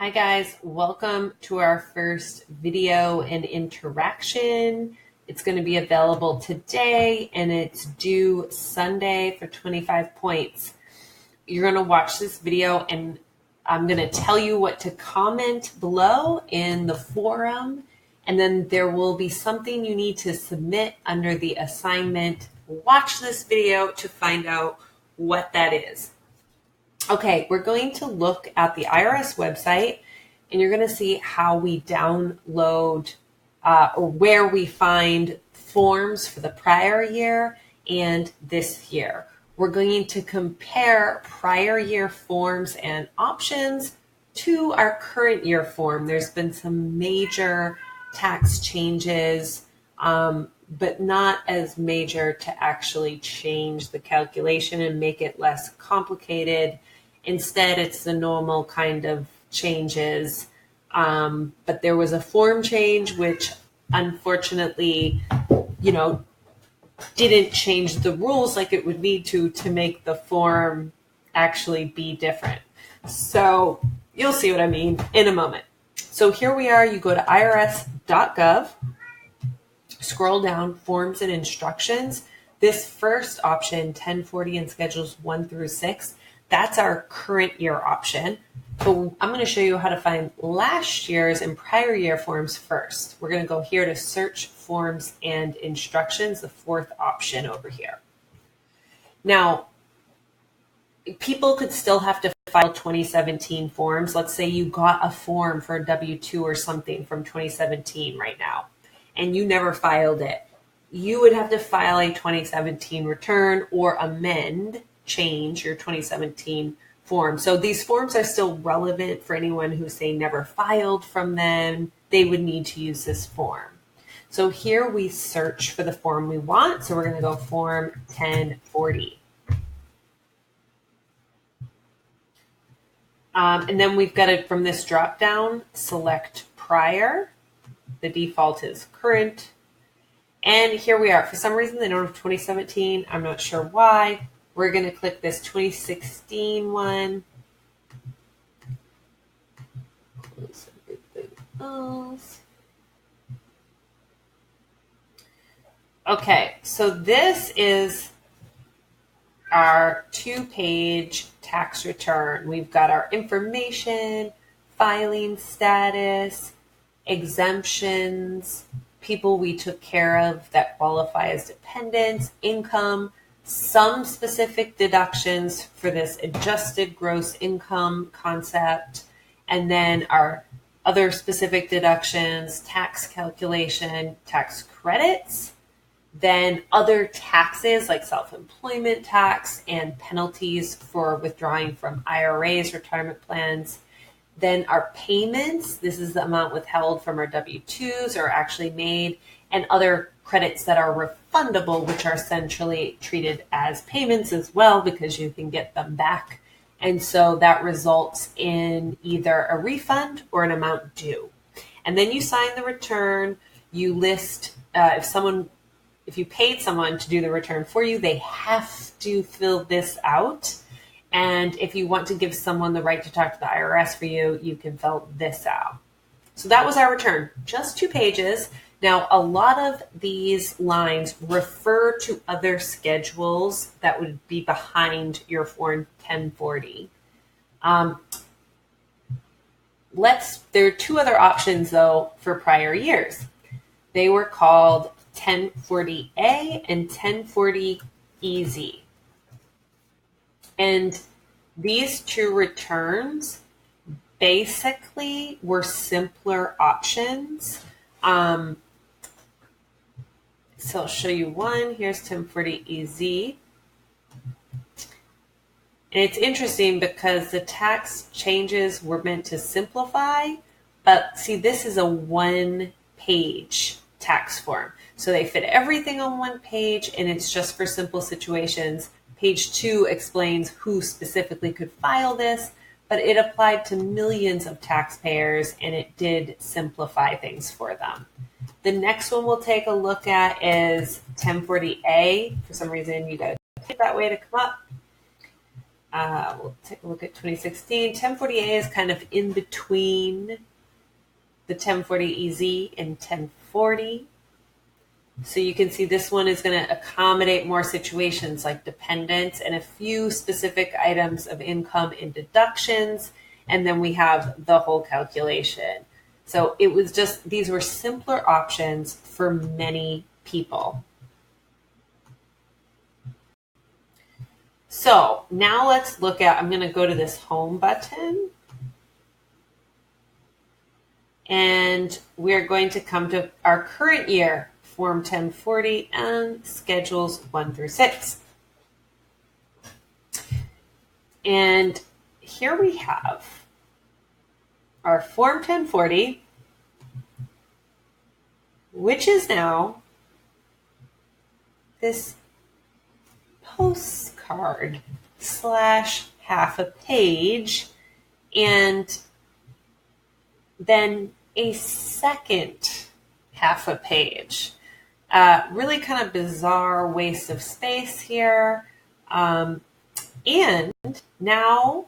Hi guys, welcome to our first video and interaction. It's going to be available today and it's due Sunday for 25 points. You're going to watch this video and I'm going to tell you what to comment below in the forum, and then there will be something you need to submit under the assignment. Watch this video to find out what that is. Okay, we're going to look at the IRS website and you're going to see how we download or where we find forms for the prior year and this year. We're going to compare prior year forms and options to our current year form. There's been some major tax changes, but not as major to actually change the calculation and make it less complicated. Instead, it's the normal kind of changes. But there was a form change, which unfortunately, didn't change the rules like it would need to make the form actually be different. So you'll see what I mean in a moment. So here we are. You go to irs.gov, scroll down, forms and instructions. This first option, 1040 and schedules 1 through 6, that's our current year option. So I'm going to show you how to find last year's and prior year forms first. We're going to go here to search forms and instructions, the fourth option over here. Now, people could still have to file 2017 forms. Let's say you got a form for a W-2 or something from 2017 right now, and you never filed it. You would have to file a 2017 return or change your 2017 form. So these forms are still relevant for anyone who, say, never filed from them. They would need to use this form. So here we search for the form we want. So we're going to go form 1040. And then we've got it from this drop down, select prior. The default is current. And here we are. For some reason, they don't have 2017. I'm not sure why. We're going to click this 2016 one. Close everything else. Okay, so this is our 2-page tax return. We've got our information, filing status, exemptions, people we took care of that qualify as dependents, income, some specific deductions for this adjusted gross income concept, and then our other specific deductions, tax calculation, tax credits, then other taxes like self-employment tax and penalties for withdrawing from IRAs, retirement plans. Then our payments, this is the amount withheld from our W-2s or actually made, and other credits that are refundable, which are essentially treated as payments as well because you can get them back. And so that results in either a refund or an amount due. And then you sign the return. You list, if you paid someone to do the return for you, they have to fill this out. And if you want to give someone the right to talk to the IRS for you, you can fill this out. So that was our return, just 2 pages. Now, a lot of these lines refer to other schedules that would be behind your Form 1040. There are 2 other options, though, for prior years. They were called 1040A and 1040 Easy. And these 2 returns basically were simpler options. So I'll show you one. Here's 1040 EZ. And it's interesting because the tax changes were meant to simplify, but see, this is a 1-page tax form. So they fit everything on 1 page and it's just for simple situations. Page 2 explains who specifically could file this, but it applied to millions of taxpayers and it did simplify things for them. The next one we'll take a look at is 1040A. For some reason, you got to click that way to come up. We'll take a look at 2016. 1040A is kind of in between the 1040EZ and 1040. So you can see this one is going to accommodate more situations like dependents and a few specific items of income and deductions. And then we have the whole calculation. So it was just, these were simpler options for many people. So now let's look at, I'm going to go to this home button. And we're going to come to our current year, Form 1040 and Schedules 1 through 6. And here we have our Form 1040, which is now this postcard / half a page, and then a second half a page. Really kind of bizarre waste of space here. And now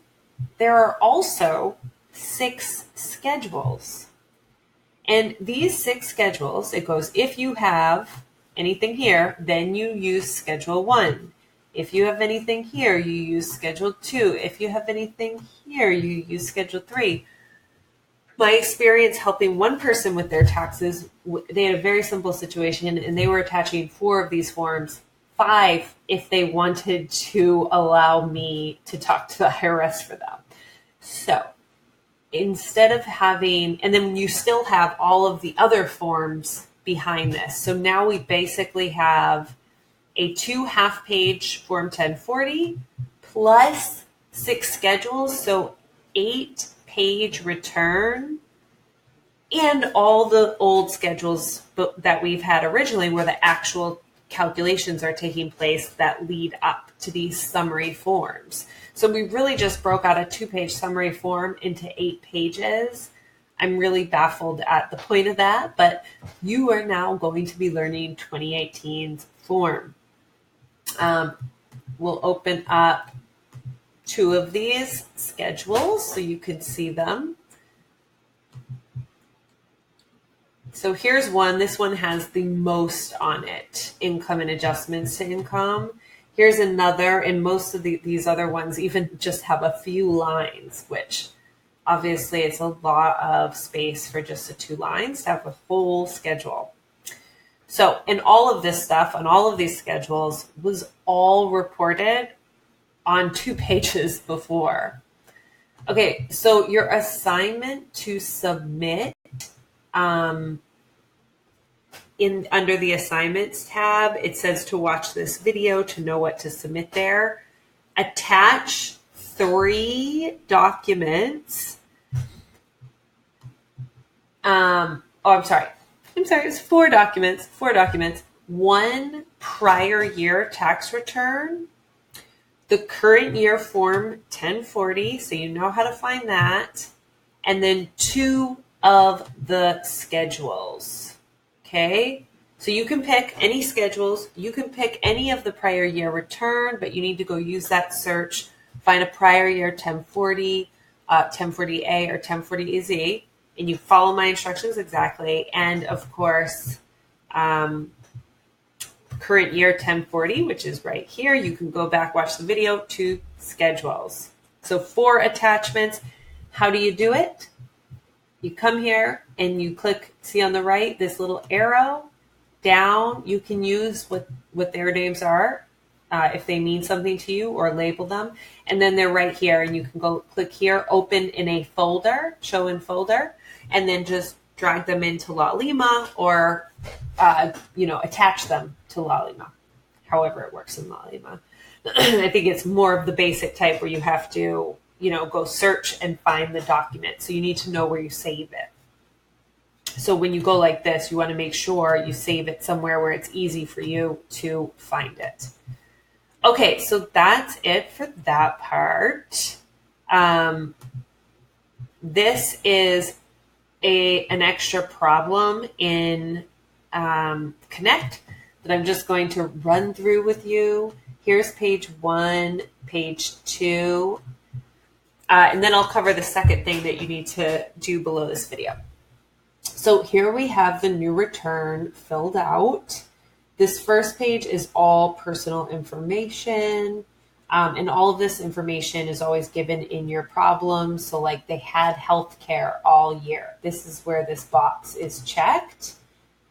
there are also 6 schedules. And these 6 schedules, it goes, if you have anything here, then you use Schedule 1. If you have anything here, you use Schedule 2. If you have anything here, you use Schedule 3. My experience helping one person with their taxes, they had a very simple situation and they were attaching 4 of these forms, 5 if they wanted to allow me to talk to the IRS for them. So instead of having, and then you still have all of the other forms behind this. So now we basically have a 2 half-page Form 1040 plus 6 schedules, so 8-page return, and all the old schedules that we've had originally where the actual calculations are taking place that lead up to these summary forms. So we really just broke out a 2-page summary form into 8 pages. I'm really baffled at the point of that, but you are now going to be learning 2018's form. We'll open up 2 of these schedules so you can see them. So here's one. This one has the most on it, income and adjustments to income. Here's another, and most of these other ones even just have a few lines, which obviously it's a lot of space for just the 2 lines to have a whole schedule. So, and all of this stuff on all of these schedules was all reported on 2 pages before. Okay, so your assignment to submit under the assignments tab, it says to watch this video to know what to submit there. Attach 3 documents. It's 4 documents. 4 documents. 1 prior year tax return, the current year Form 1040, so you know how to find that, and then 2 of the schedules. Okay, so you can pick any schedules, you can pick any of the prior year return, but you need to go use that search, find a prior year 1040, 1040A or 1040EZ, and you follow my instructions exactly. And of course, current year 1040, which is right here. You can go back, watch the video, 2 schedules. So 4 attachments. How do you do it? You come here and you click, see on the right, this little arrow down. You can use what their names are if they mean something to you, or label them. And then they're right here, and you can go click here, open in a folder, show in folder, and then just drag them into Laulima or, attach them to Laulima, however it works in Laulima. I think it's more of the basic type where you have to, go search and find the document. So you need to know where you save it. So when you go like this, you want to make sure you save it somewhere where it's easy for you to find it. Okay, so that's it for that part. This is an extra problem in Connect that I'm just going to run through with you. Here's page 1, page 2, and then I'll cover the second thing that you need to do below this video. So here we have the new return filled out. This first page is all personal information. And all of this information is always given in your problem. So like they had health care all year. This is where this box is checked.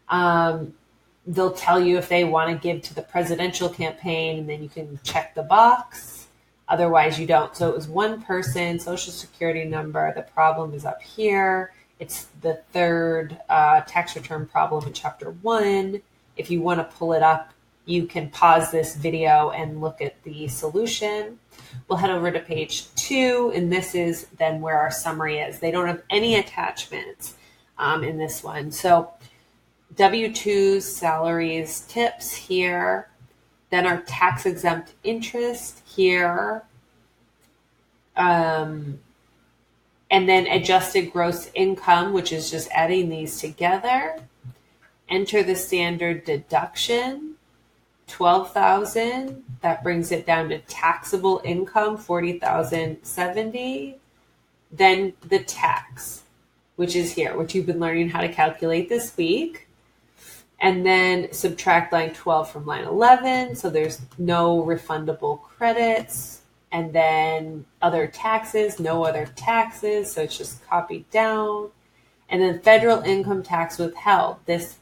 They'll tell you if they want to give to the presidential campaign, and then you can check the box. Otherwise you don't. So it was one person, social security number. The problem is up here. It's the third tax return problem in chapter 1. If you want to pull it up, you can pause this video and look at the solution. We'll head over to page 2, and this is then where our summary is. They don't have any attachments in this one. So W-2s, salaries, tips here. Then our tax-exempt interest here. And then adjusted gross income, which is just adding these together. Enter the standard deduction. 12,000, that brings it down to taxable income, 40,070. Then the tax, which is here, which you've been learning how to calculate this week. And then subtract line 12 from line 11. So there's no refundable credits. And then other taxes, no other taxes. So it's just copied down. And then federal income tax withheld. It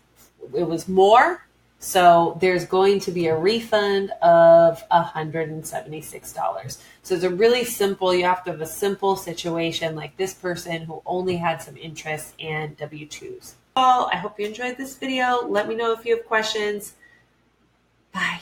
was more. So there's going to be a refund of $176. So it's a really simple, you have to have a simple situation like this person who only had some interest and W-2s. Well, I hope you enjoyed this video. Let me know if you have questions. Bye.